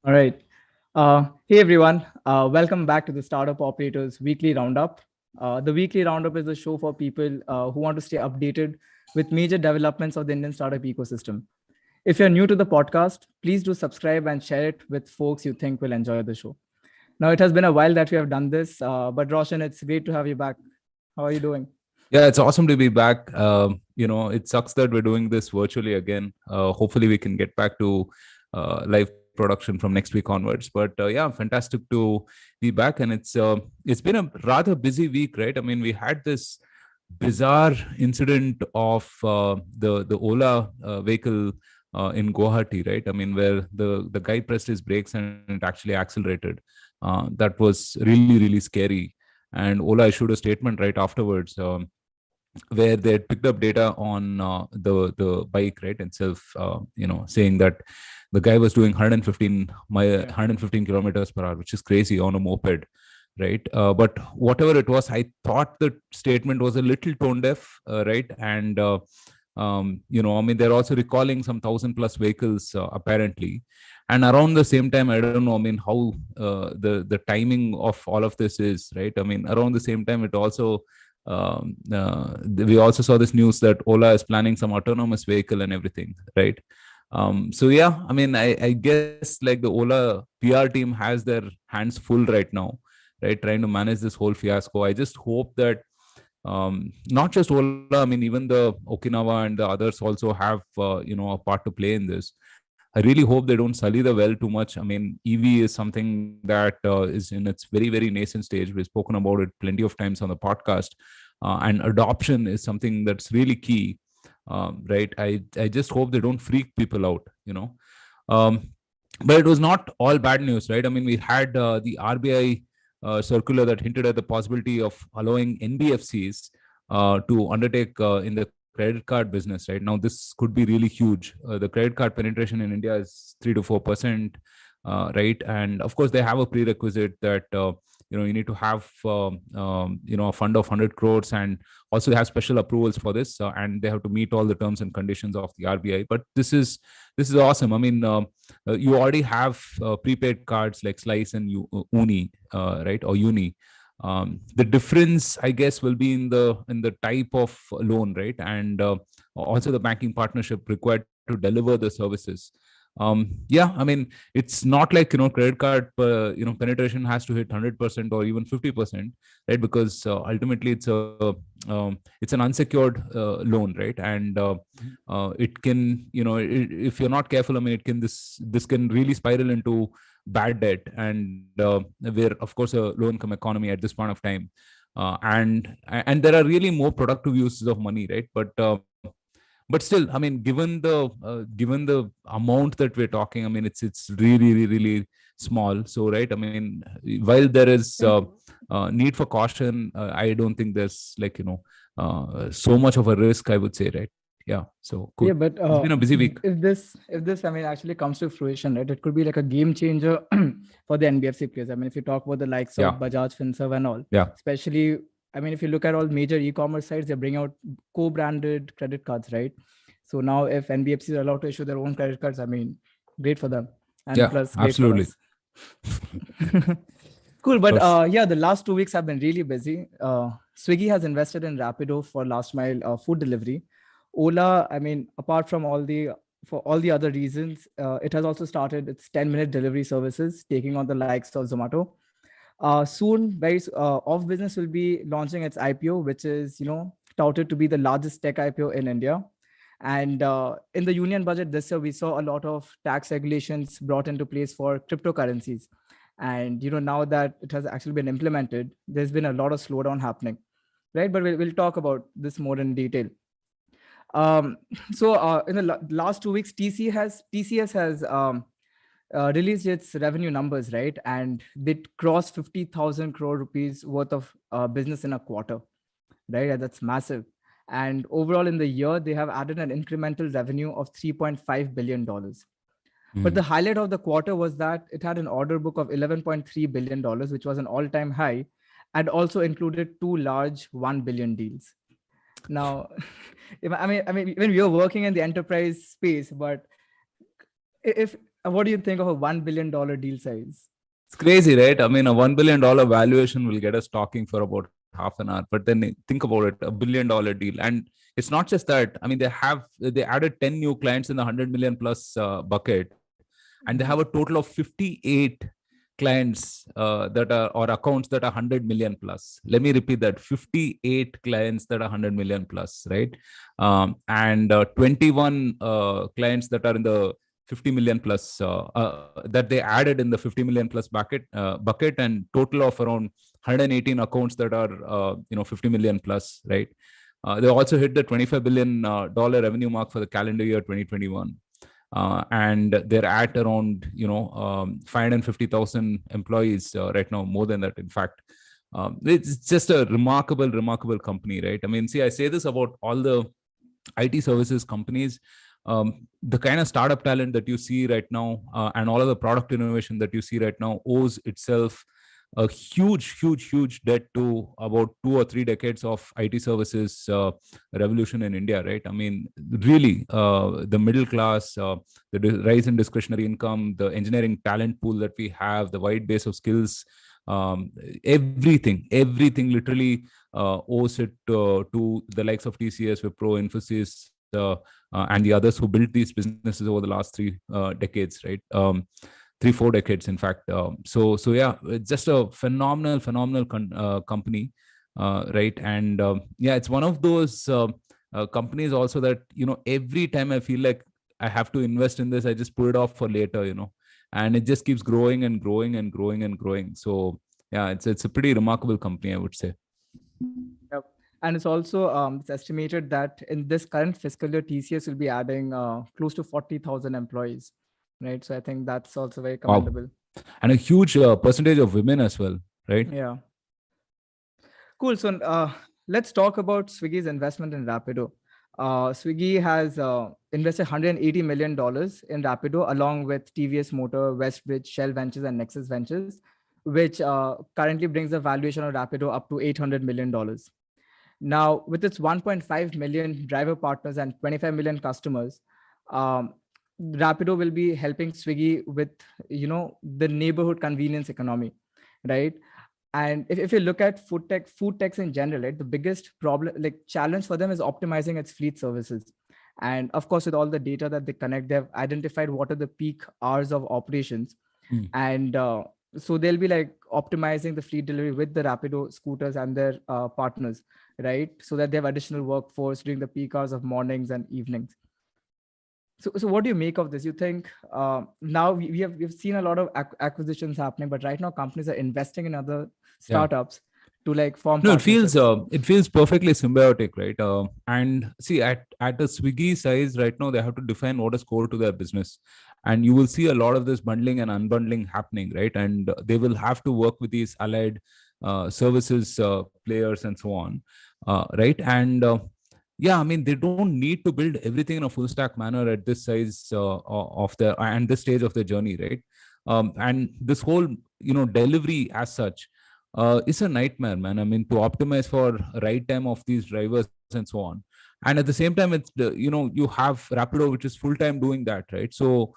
All right. Hey, everyone. Welcome back to the Startup Operators Weekly Roundup. The Weekly Roundup is a show for people who want to stay updated with major developments of the Indian startup ecosystem. If you're new to the podcast, please do subscribe and share it with folks you think will enjoy the show. Now, it has been a while that we have done this, but Roshan, it's great to have you back. How are you doing? Yeah, it's awesome to be back. It sucks that we're doing this virtually again. Hopefully, we can get back to live production from next week onwards. But yeah, fantastic to be back, and it's been a rather busy week, right? I mean, we had this bizarre incident of the Ola vehicle in Guwahati, right? I mean, where the guy pressed his brakes and it actually accelerated. That was really scary. And Ola issued a statement right afterwards. Where they had picked up data on the bike right itself, saying that the guy was doing 115 kilometers per hour, which is crazy on a moped, right? But whatever it was, I thought the statement was a little tone deaf, right? And I mean, they're also recalling some 1,000+ vehicles apparently. And around the same time, I don't know, I mean, how the timing of all of this is, right? I mean, around the same time, it also we also saw this news that Ola is planning some autonomous vehicle and everything, right? So yeah, I mean, I guess like the Ola PR team has their hands full right now, right? Trying to manage this whole fiasco. I just hope that not just Ola, I mean, even the Okinawa and the others also have, a part to play in this. I really hope they don't sully the well too much. I mean, EV is something that is in its very nascent stage. We've spoken about it plenty of times on the podcast, and adoption is something that's really key, right? I just hope they don't freak people out. Um, but it was not all bad news, right? I mean, we had the RBI circular that hinted at the possibility of allowing NBFCs to undertake in the credit card business, right? Now, this could be really huge. The credit card penetration in India is 3 to 4%, right? And of course, they have a prerequisite that you need to have a fund of 100 crores, and also have special approvals for this, and they have to meet all the terms and conditions of the RBI. But this is awesome. I mean, you already have prepaid cards like Slice and Uni, right, or Uni. The difference, I guess, will be in the type of loan, right, and also the banking partnership required to deliver the services. Yeah, I mean, it's not like credit card penetration has to hit 100% or even 50%, right? Because ultimately it's an unsecured loan, right? And it can, if you're not careful, I mean, this can really spiral into bad debt, and we're of course a low income economy at this point of time. And there are really more productive uses of money, right? But still, I mean, given the amount that we're talking, I mean, it's really small. So, right, I mean, while there is need for caution, I don't think there's like so much of a risk, I would say, right? Yeah, so cool. Yeah, but It's been a busy week. if this I mean actually comes to fruition, right, it could be like a game changer for the NBFC players. I mean, if you talk about the likes of Yeah, Bajaj, Finserv, and all, yeah. especially, I mean, if you look at all major e-commerce sites, they're bringing out co-branded credit cards, right? So now, if NBFCs are allowed to issue their own credit cards, I mean, great for them, and Yeah, plus great for absolutely. us. Cool, Of but course. yeah, the last 2 weeks have been really busy. Swiggy has invested in Rapido for last mile food delivery. Ola, I mean, apart from for all the other reasons, it has also started its 10-minute delivery services, taking on the likes of Zomato. Soon, OfBusiness will be launching its IPO, which is touted to be the largest tech IPO in India. And in the union budget this year, we saw a lot of tax regulations brought into place for cryptocurrencies. And now that it has actually been implemented, there's been a lot of slowdown happening, right? But we'll talk about this more in detail. Um, so in the last 2 weeks, TCS has released its revenue numbers, right? And they crossed 50,000 crore rupees worth of business in a quarter, right? And that's massive. And overall, in the year, they have added an incremental revenue of $3.5 billion. But the Mhm. highlight of the quarter was that it had an order book of $11.3 billion, which was an all time high, and also included two large 1 billion deals. Now, I mean, even we are working in the enterprise space, but if What do you think of a $1 billion deal size? It's crazy, right? I mean, a $1 billion valuation will get us talking for about half an hour. But then think about it, $1 billion deal. And it's not just that. I mean, they added 10 new clients in the 100 million plus bucket. And they have a total of 58 clients that are, or accounts that are 100 million plus. Let me repeat that: 58 clients that are 100 million plus, right? And 21 clients that are in the 50 million plus that they added in the 50 million plus bucket, and total of around 118 accounts that are 50 million plus, right? They also hit the $25 billion revenue mark for the calendar year 2021. And they're at around 550,000 employees right now, more than that, in fact. It's just a remarkable company, right? I mean, see, I say this about all the IT services companies. The kind of startup talent that you see right now, and all of the product innovation that you see right now, owes itself a huge debt to about 2 or 3 decades of IT services revolution in India, right? I mean, really, the middle class, the rise in discretionary income, the engineering talent pool that we have, the wide base of skills, everything literally owes it to the likes of TCS, Wipro, Infosys, and the others who built these businesses over the last 3 decades, right? 3-4 decades, in fact. So yeah, it's just a phenomenal company, right? And yeah, it's one of those companies also that, every time I feel like I have to invest in this, I just put it off for later, and it just keeps growing and growing. So yeah, it's a pretty remarkable company, I would say. Yep. And it's also it's estimated that in this current fiscal year, TCS will be adding close to 40,000 employees, right? So I think that's also very commendable. Wow. And a huge percentage of women as well, right? Yeah. Cool. So let's talk about Swiggy's investment in Rapido. Swiggy has invested $180 million in Rapido, along with TVS Motor, Westbridge, Shell Ventures, and Nexus Ventures, which currently brings the valuation of Rapido up to $800 million. Now, with its 1.5 million driver partners and 25 million customers, Rapido will be helping Swiggy with, the neighborhood convenience economy, right? And if you look at food techs in general, right, the biggest challenge for them is optimizing its fleet services. And of course, with all the data that they connect, they've identified what are the peak hours of operations. And so they'll be optimizing the fleet delivery with the Rapido scooters and their partners, right? So that they have additional workforce during the peak hours of mornings and evenings. So what do you make of this? You think now we've seen a lot of acquisitions happening, but right now companies are investing in other startups to form. No, it feels perfectly symbiotic, right? And see, at the Swiggy size right now, they have to define what is core to their business, and you will see a lot of this bundling and unbundling happening, right? And they will have to work with these allied services players and so on, right? And yeah, I mean, they don't need to build everything in a full stack manner at this size of their and this stage of their journey, right? And this whole delivery as such is a nightmare, man. I mean, to optimize for ride time of these drivers and so on, and at the same time, it's you have Rapido, which is full time doing that, right? So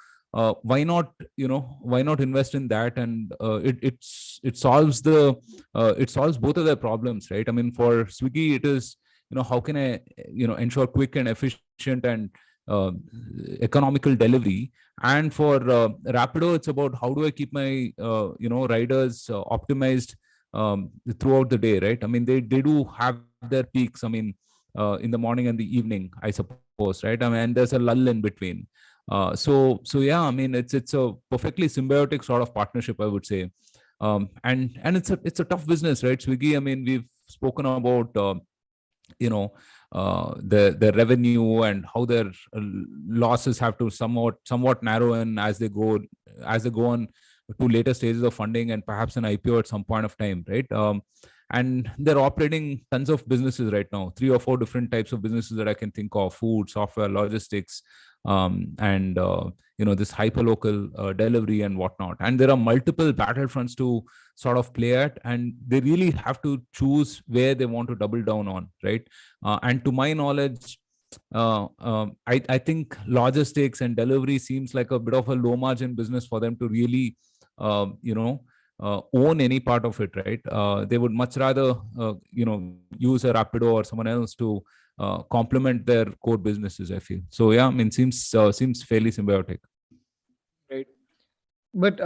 why not invest in that? And it solves both of their problems, right? I mean, for Swiggy, it is how can I ensure quick and efficient and economical delivery, and for Rapido, it's about how do I keep my riders optimized throughout the day, right? I mean, they do have their peaks, I mean, in the morning and the evening, I suppose, right? I mean, and there's a lull in between. So yeah, I mean, it's a perfectly symbiotic sort of partnership, I would say. And it's a tough business, right? Swiggy, I mean, we've spoken about the revenue and how their losses have to somewhat narrow in as they go on to later stages of funding and perhaps an IPO at some point of time, right? And they're operating tons of businesses right now, 3 or 4 different types of businesses that I can think of: food, software, logistics, and this hyperlocal delivery and whatnot. And there are multiple battlefronts to sort of play at, and they really have to choose where they want to double down on, right? And to my knowledge, I think logistics and delivery seems like a bit of a low margin business for them to really, own any part of it, right? They would much rather, use a Rapido or someone else to complement their core businesses, I feel. So yeah, I mean, seems fairly symbiotic. Right. But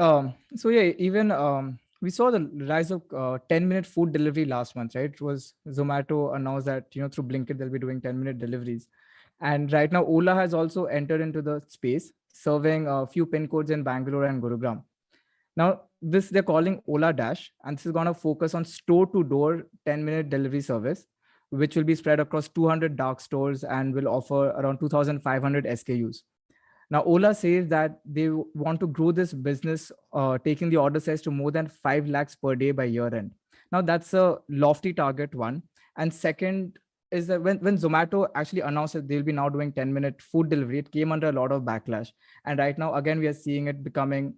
so yeah, even we saw the rise of 10-minute food delivery last month, right? It was Zomato announced that through Blinkit they'll be doing 10-minute deliveries, and right now Ola has also entered into the space, serving a few pin codes in Bangalore and Gurugram. Now this they're calling Ola Dash, and this is going to focus on store-to-door 10-minute delivery service, which will be spread across 200 dark stores and will offer around 2,500 SKUs. Now, Ola says that they want to grow this business, taking the order size to more than 5 lakhs per day by year end. Now, that's a lofty target, one. And second is that when Zomato actually announced that they'll be now doing 10-minute food delivery, it came under a lot of backlash. And right now, again, we are seeing it becoming,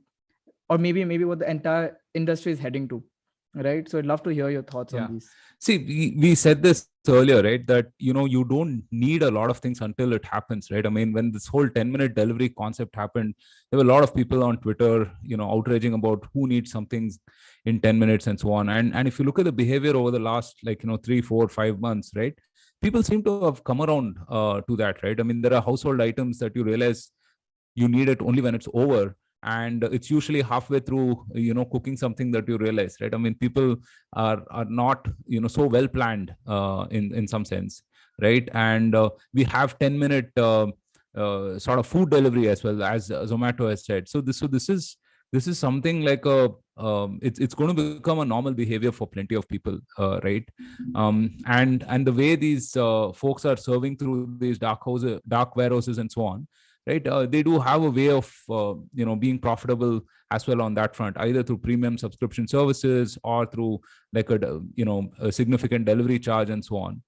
or maybe what the entire industry is heading to, right? So I'd love to hear your thoughts on Yeah. these. See, we said this earlier, right? That, you don't need a lot of things until it happens, right? I mean, when this whole 10-minute delivery concept happened, there were a lot of people on Twitter, outraging about who needs something in 10 minutes and so on. And if you look at the behavior over the last, 3, 4, 5 months, right? People seem to have come around to that, right? I mean, there are household items that you realize you need it only when it's over, and it's usually halfway through cooking something that you realize, right? I mean, people are not so well planned in some sense, right? And we have 10-minute sort of food delivery as well, as Zomato has said. So this is something like it's going to become a normal behavior for plenty of people, right? And the way these folks are serving through these dark warehouses and so on, right? They do have a way of being profitable as well on that front, either through premium subscription services or through like a significant delivery charge and so on.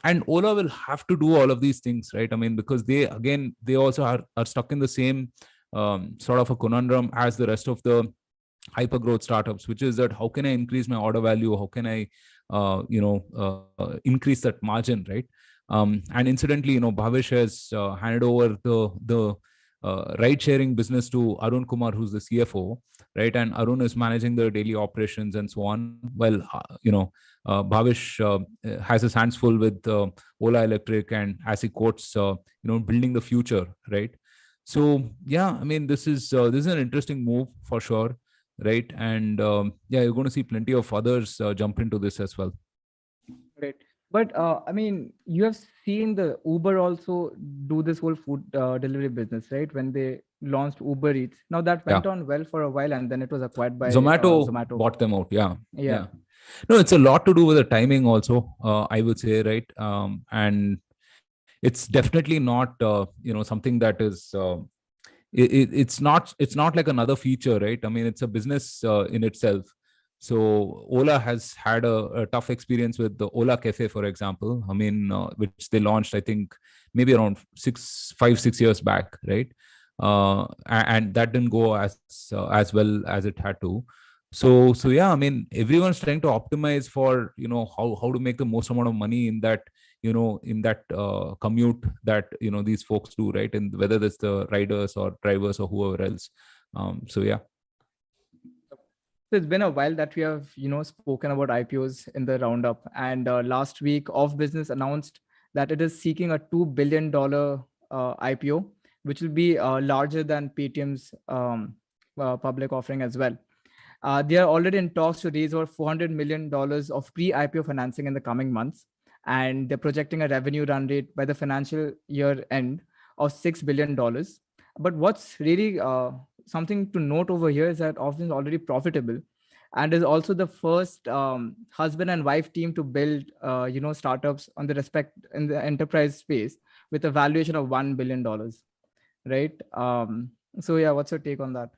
And Ola will have to do all of these things, right? I mean, because they also are stuck in the same sort of a conundrum as the rest of the hyper growth startups, which is that how can I increase my order value? How can I increase that margin, right? And incidentally, Bhavish has handed over the ride sharing business to Arun Kumar, who's the CFO, right? And Arun is managing the daily operations and so on. Well, Bhavish has his hands full with Ola Electric, and as he quotes, building the future, right? So yeah, I mean, this is an interesting move for sure, right? And yeah, you're going to see plenty of others jump into this as well. Right. But I mean, you have seen the Uber also do this whole food delivery business, right? When they launched Uber Eats. Now that Yeah. went on well for a while, and then it was acquired by Zomato Zomato. bought them out. Yeah. Yeah. No, it's a lot to do with the timing also, I would say, right? And it's definitely not, something that is, it's not like another feature, right? I mean, it's a business in itself. So Ola has had a tough experience with the Ola Cafe, for example. I mean, which they launched, I think, maybe around 6 years back, right? And that didn't go as well as it had to. So yeah, I mean, everyone's trying to optimize for how to make the most amount of money in that commute that these folks do, right? And whether it's the riders or drivers or whoever else. So yeah. So it's been a while that we have, spoken about IPOs in the roundup. And last week, OfBusiness announced that it is seeking a $2 billion IPO, which will be larger than Paytm's public offering as well. They are already in talks to raise over $400 million of pre-IPO financing in the coming months. And they're projecting a revenue run rate by the financial year end of $6 billion. But what's really something to note over here is that OfBusiness is already profitable and is also the first husband and wife team to build, startups on the respect in the enterprise space with a valuation of $1 billion, right? So yeah, what's your take on that?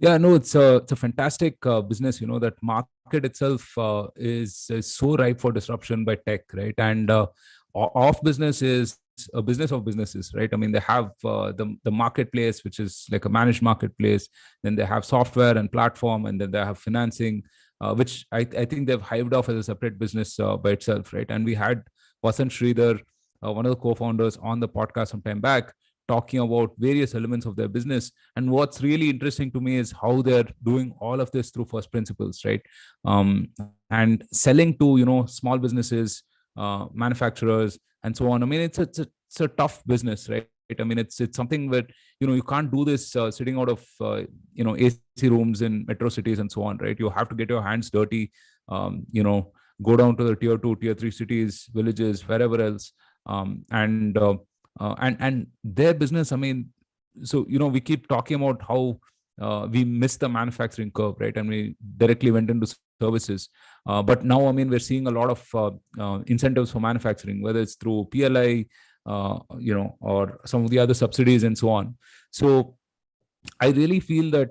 Yeah, no, it's a fantastic business. That market itself is so ripe for disruption by tech, right? And OfBusiness is a business of businesses, right? I mean, they have the marketplace, which is like a managed marketplace. Then they have software and platform, and then they have financing, which I think they've hived off as a separate business by itself, right? And we had Vasant Sridhar one of the co-founders, on the podcast some time back, talking about various elements of their business. And what's really interesting to me is how they're doing all of this through first principles, right? And selling to, small businesses, manufacturers, and so on. I mean, it's a tough business, right? I mean, it's something where, you can't do this sitting out of, AC rooms in metro cities and so on, right? You have to get your hands dirty, um, you know, go down to the tier 2, tier 3 cities, villages, wherever else. And their business, I mean, so, we keep talking about how we missed the manufacturing curve, right? And we directly went into services. But now, I mean, we're seeing a lot of incentives for manufacturing, whether it's through PLI, or some of the other subsidies and so on. So I really feel that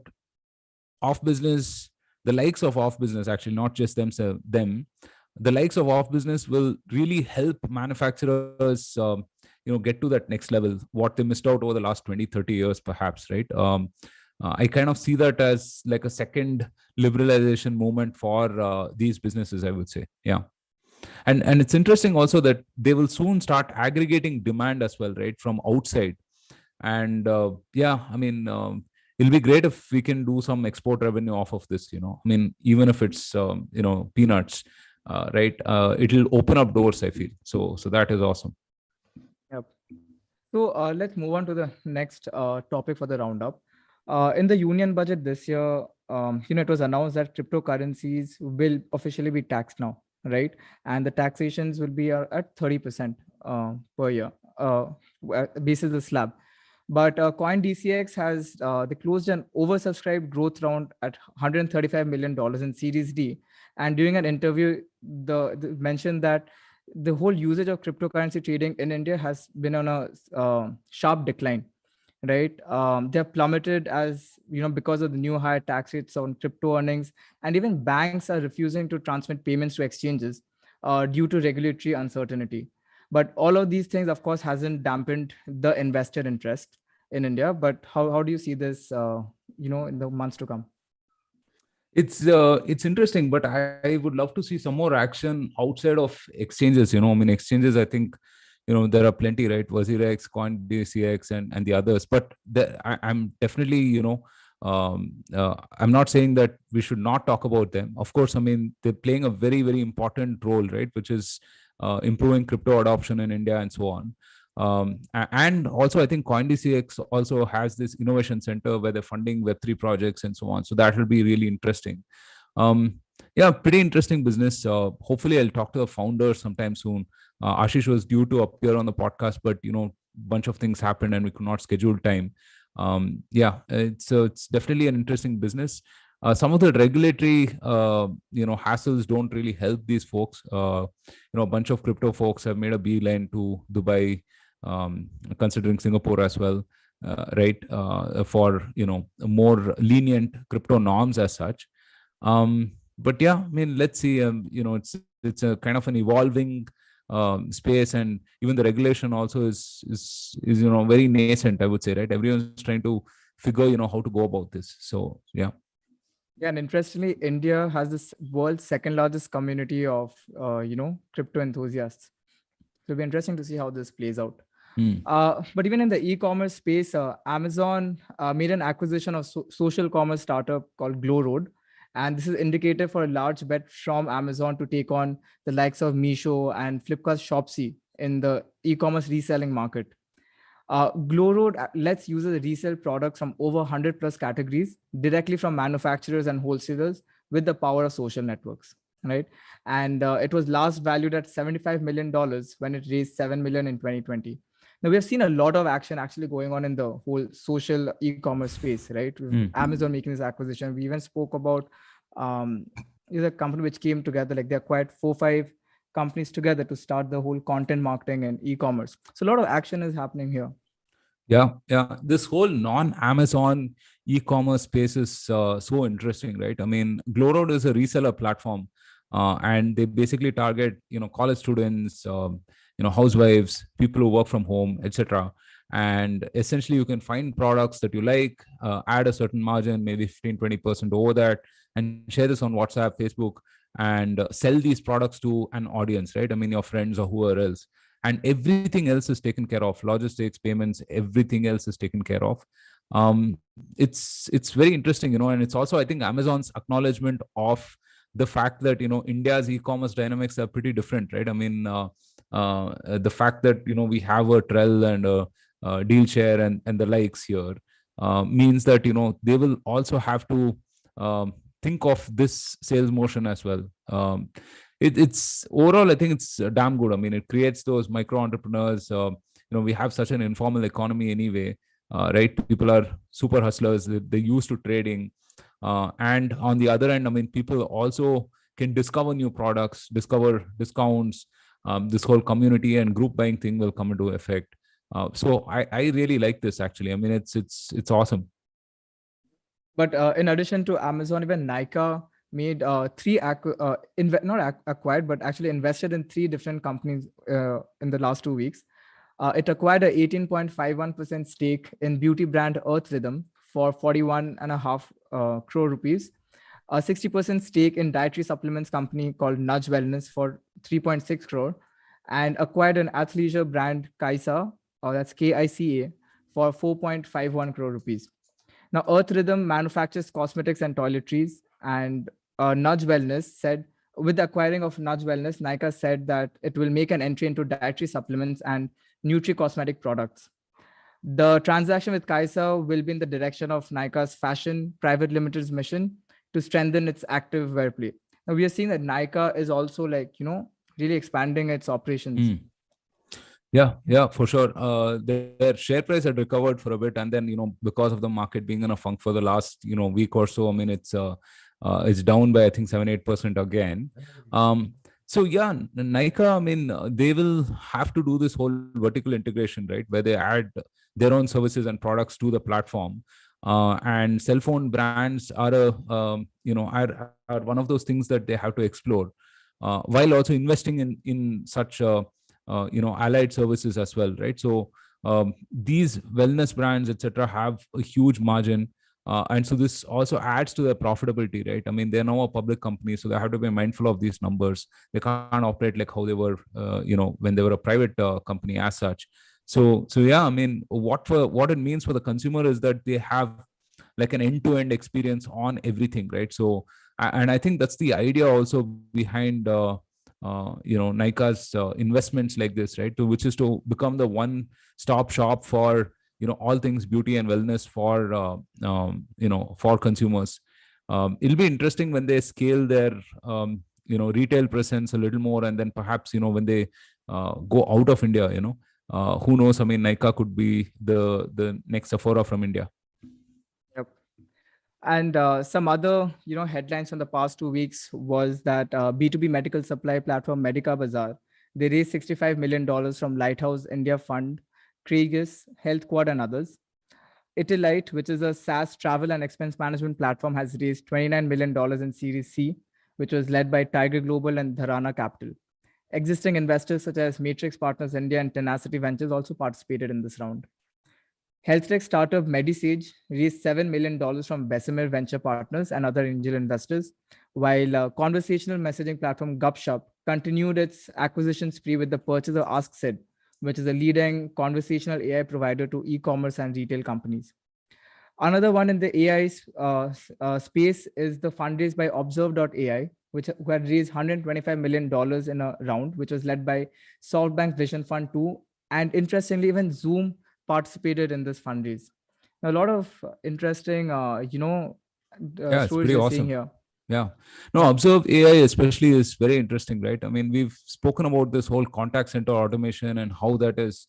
off business, the likes of off business, actually, not just the likes of off business will really help manufacturers, get to that next level, what they missed out over the last 20, 30 years, perhaps, right? I kind of see that as like a second liberalization movement for these businesses, I would say. Yeah. And it's interesting also that they will soon start aggregating demand as well, right, from outside. And I mean, it'll be great if we can do some export revenue off of this. I mean, even if it's peanuts, right? It'll open up doors, I feel. So that is awesome. Yep. So let's move on to the next topic for the roundup. In the union budget this year, it was announced that cryptocurrencies will officially be taxed now, right? And the taxations will be at 30% per year, basis the slab. But CoinDCX has they closed an oversubscribed growth round at $135 million in Series D. And during an interview, the mentioned that the whole usage of cryptocurrency trading in India has been on a sharp decline, right? They have plummeted because of the new higher tax rates on crypto earnings, and even banks are refusing to transmit payments to exchanges due to regulatory uncertainty. But all of these things, of course, hasn't dampened the investor interest in India. But how do you see this, in the months to come? It's interesting, but I would love to see some more action outside of exchanges. I mean, exchanges, I think, there are plenty, right? WazirX, CoinDCX, and the others. But I'm definitely, I'm not saying that we should not talk about them. Of course, I mean, they're playing a very, very important role, right? Which is improving crypto adoption in India and so on. And also, I think CoinDCX also has this innovation center where they're funding Web3 projects and so on. So that will be really interesting. Pretty interesting business. Hopefully, I'll talk to the founder sometime soon. Ashish was due to appear on the podcast, but bunch of things happened and we could not schedule time. It's definitely an interesting business. Some of the regulatory hassles don't really help these folks. A bunch of crypto folks have made a beeline to Dubai, considering Singapore as well, right? For more lenient crypto norms as such. But yeah, I mean, let's see. It's a kind of an evolving space, and even the regulation also is very nascent, I would say, right? Everyone's trying to figure how to go about this. So yeah. Yeah, and interestingly, India has this world's second largest community of crypto enthusiasts. So it'll be interesting to see how this plays out. But even in the e-commerce space, Amazon made an acquisition of social commerce startup called GlowRoad. And this is indicative for a large bet from Amazon to take on the likes of Meesho and Flipkart's Shopsy in the e-commerce reselling market. GlowRoad lets users resell products from over 100 plus categories directly from manufacturers and wholesalers with the power of social networks, right? And it was last valued at $75 million when it raised $7 million in 2020. Now, we have seen a lot of action actually going on in the whole social e-commerce space, right? Amazon making this acquisition. We even spoke about a company which came together, like they acquired 4-5 companies together to start the whole content marketing and e-commerce. So a lot of action is happening here. Yeah. This whole non-Amazon e-commerce space is so interesting, right? I mean, GlowRoad is a reseller platform, and they basically target college students, housewives, people who work from home, etc. And essentially, you can find products that you like, add a certain margin, maybe 15-20% over that, and share this on WhatsApp, Facebook, and sell these products to an audience, right? I mean, your friends or whoever else. and everything else is taken care of. Logistics, payments, everything else is taken care of. It's very interesting, and it's also, I think, Amazon's acknowledgement of the fact that India's e-commerce dynamics are pretty different, right? I mean, the fact that we have a Trell and a deal share and the likes here means that they will also have to think of this sales motion as well. It's overall, I think it's damn good. I mean, it creates those micro entrepreneurs. We have such an informal economy anyway, right? People are super hustlers. They're used to trading. And on the other end, I mean, people also can discover new products, discover discounts. This whole community and group buying thing will come into effect. So I really like this, actually. I mean, it's awesome. But in addition to Amazon, even Nykaa made not acquired, but actually invested in 3 different companies in the last 2 weeks. It acquired a 18.51% stake in beauty brand Earth Rhythm for 41.5 crore rupees, a 60% stake in dietary supplements company called Nudge Wellness for 3.6 crore, and acquired an athleisure brand Kaisa, or that's KICA, for 4.51 crore rupees. Now, Earth Rhythm manufactures cosmetics and toiletries, and Nudge Wellness said, with the acquiring of Nudge Wellness, Nykaa said that it will make an entry into dietary supplements and nutri-cosmetic products. The transaction with Kaisa will be in the direction of Nykaa's Fashion Private Limited's mission to strengthen its active wear play. Now, we are seeing that Nykaa is also really expanding its operations. Yeah, for sure. Their share price had recovered for a bit, and then because of the market being in a funk for the last week or so, I mean, it's down by, I think, 7-8% again. So yeah, Nykaa, I mean, they will have to do this whole vertical integration, right, where they add their own services and products to the platform. And cell phone brands are are one of those things that they have to explore, while also investing in such allied services as well, right? So these wellness brands, etc., have a huge margin, and so this also adds to their profitability, right? I mean, they're now a public company, so they have to be mindful of these numbers. They can't operate like how they were when they were a private company as such. So yeah, I mean, what it means for the consumer is that they have like an end-to-end experience on everything, right? So, and I think that's the idea also behind Nykaa's investments like this, right? Which is to become the one-stop shop for all things beauty and wellness for consumers. It'll be interesting when they scale their retail presence a little more, and then perhaps when they go out of India, who knows? I mean, Nykaa could be the next Sephora from India. Yep. And some other headlines from the past 2 weeks was that B2B medical supply platform Medica Bazaar, they raised $65 million from Lighthouse India Fund, Craigus, Health Quad, and others. Italite, which is a SaaS travel and expense management platform, has raised $29 million in Series C, which was led by Tiger Global and Dharana Capital. Existing investors such as Matrix Partners India and Tenacity Ventures also participated in this round. Health tech startup Medisage raised $7 million from Bessemer Venture Partners and other angel investors, while conversational messaging platform Gupshup continued its acquisition spree with the purchase of AskSid, which is a leading conversational AI provider to e-commerce and retail companies. Another one in the AI space is the fundraise by Observe.ai, who had raised $125 million in a round, which was led by SoftBank Vision Fund 2. And interestingly, even Zoom participated in this fundraise. Now, a lot of interesting, stories we're seeing here. Yeah. No, Observe AI especially is very interesting, right? I mean, we've spoken about this whole contact center automation and how that is,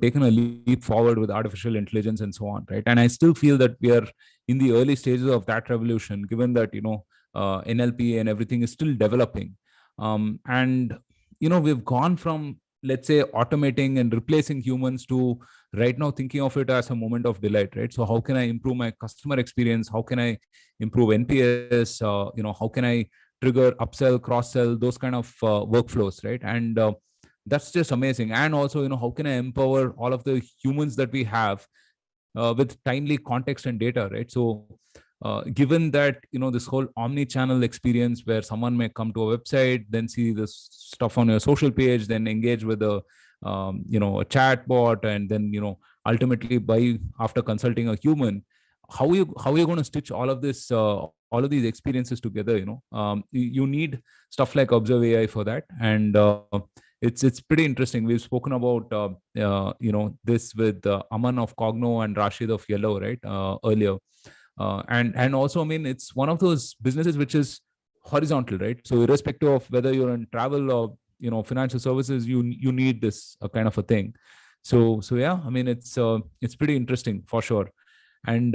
taken a leap forward with artificial intelligence and so on, right? And I still feel that we are in the early stages of that revolution, given that, NLP and everything is still developing. And we've gone from, let's say, automating and replacing humans to right now thinking of it as a moment of delight, right? So how can I improve my customer experience? How can I improve NPS? How can I trigger upsell, cross-sell, those kind of workflows, right? And that's just amazing. And also, how can I empower all of the humans that we have with timely context and data, right? So given that this whole omni-channel experience where someone may come to a website, then see this stuff on your social page, then engage with the a chat bot, and then ultimately buy after consulting a human. How are you going to stitch all of these experiences together? You need stuff like Observe AI for that. And it's pretty interesting. We've spoken about this with Aman of Cogno and Rashid of Yellow, right, earlier. And also, I mean, it's one of those businesses which is horizontal, right? So irrespective of whether you're in travel or financial services, you need this kind of a thing. So yeah, I mean, it's pretty interesting for sure. And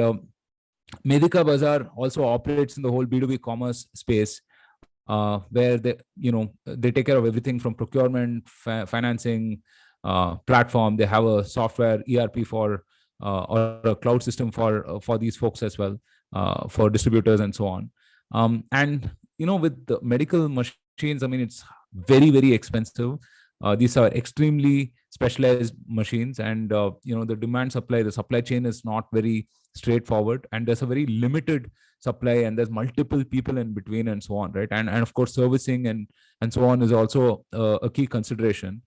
Medika Bazaar also operates in the whole B2B commerce space, where they take care of everything from procurement, financing, platform. They have a software ERP for or a cloud system for these folks as well, for distributors and so on. And with the medical machines, I mean, it's very, very expensive. These are extremely specialized machines, and the the supply chain is not very straightforward, and there's a very limited supply, and there's multiple people in between and so on, right? And of course, servicing and so on is also a key consideration.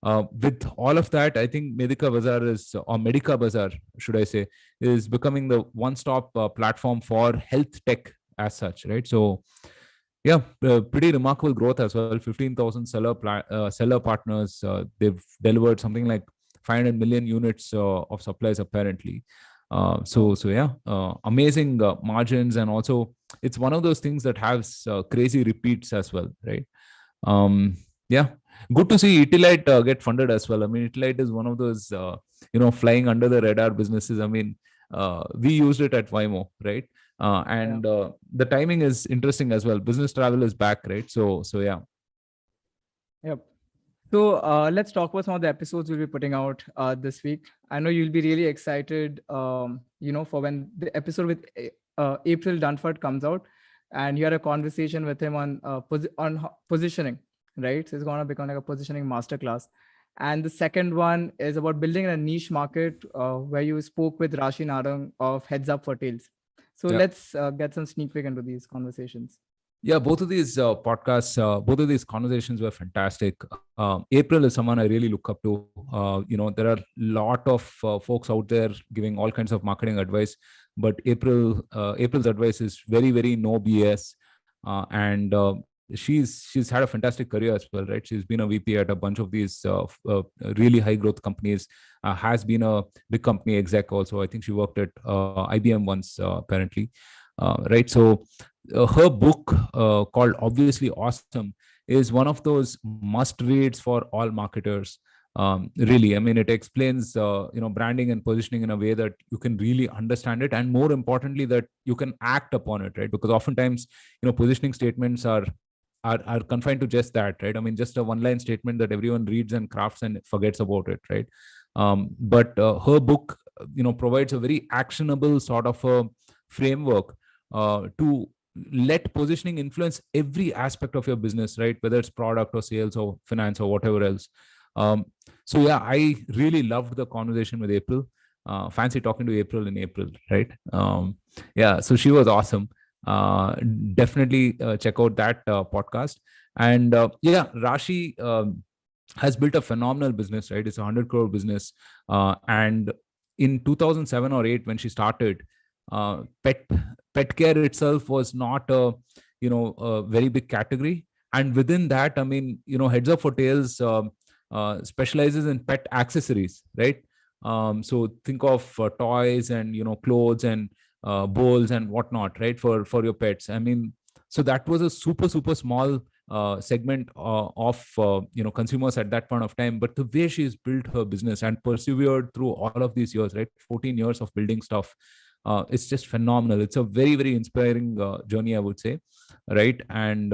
With all of that, I think Medica Bazaar, should I say, is becoming the one-stop platform for health tech as such, right? So yeah, pretty remarkable growth as well. 15,000 seller partners. They've delivered something like 500 million units of supplies apparently. So yeah, amazing margins, and also it's one of those things that has crazy repeats as well, right? Yeah, good to see Itilite get funded as well. I mean, Itilite is one of those flying under the radar businesses. I mean, we used it at Vimo, right? And the timing is interesting as well. Business travel is back, right? So yeah. Yep. So let's talk about some of the episodes we'll be putting out this week. I know you'll be really excited, for when the episode with April Dunford comes out, and you had a conversation with him on positioning, right? So it's going to become like a positioning masterclass. And the second one is about building a niche market, where you spoke with Rashi Narang of Heads Up for Tails. So let's get some sneak peek into these conversations. Yeah, both of these podcasts, both of these conversations were fantastic. April is someone I really look up to. There are a lot of folks out there giving all kinds of marketing advice, but April's advice is very, very no BS. And she's had a fantastic career as well, right? She's been a VP at a bunch of these really high growth companies. Has been a big company exec also. I think she worked at IBM once, apparently. Right. So her book called Obviously Awesome is one of those must reads for all marketers. Really, I mean, it explains branding and positioning in a way that you can really understand it, and more importantly, that you can act upon it, right? Because oftentimes, positioning statements are confined to just that, right? I mean, just a one-line statement that everyone reads and crafts and forgets about it, right? But her book, provides a very actionable sort of a framework to let positioning influence every aspect of your business, right? Whether it's product or sales or finance or whatever else. So yeah, I really loved the conversation with April. Fancy talking to April in April, right? Yeah, so she was awesome. Definitely check out that podcast. And yeah, Rashi has built a phenomenal business, right? It's a 100 crore business. And in 2007 or 8, when she started, pet care itself was not a very big category. And within that, I mean, Heads Up for Tails specializes in pet accessories, right? So think of toys and clothes and bowls and whatnot, right, for your pets. I mean, so that was a super small segment of consumers at that point of time. But the way she's built her business and persevered through all of these years, right, 14 years of building stuff, it's just phenomenal. It's a very, very inspiring journey, I would say, right? And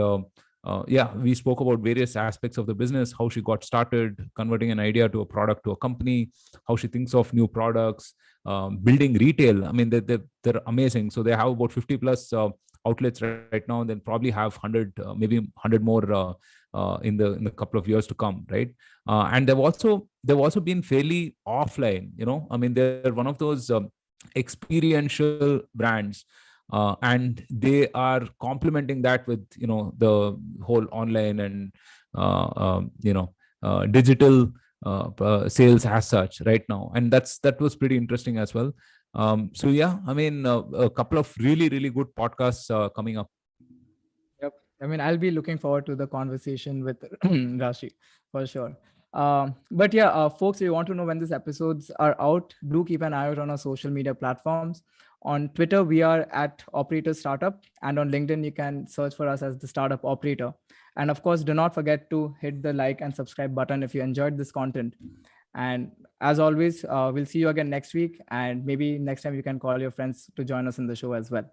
yeah, we spoke about various aspects of the business, how she got started, converting an idea to a product to a company, how she thinks of new products, building retail. I mean, they're amazing. So they have about 50 plus outlets right now, and then probably have 100, maybe 100 more in the couple of years to come, right? And they've also been fairly offline. I mean, they're one of those experiential brands, and they are complementing that with the whole online and digital sales as such right now, and that was pretty interesting as well. So yeah, I mean, a couple of really good podcasts coming up. Yep. I mean, I'll be looking forward to the conversation with Rashi for sure. But yeah, folks, if you want to know when these episodes are out, do keep an eye out on our social media platforms. On Twitter, we are at Operator Startup, and on LinkedIn, you can search for us as the Startup Operator. And of course, do not forget to hit the like and subscribe button if you enjoyed this content. And as always, we'll see you again next week, and maybe next time you can call your friends to join us in the show as well.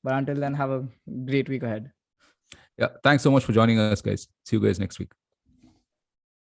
But until then, have a great week ahead. Yeah, thanks so much for joining us, guys. See you guys next week.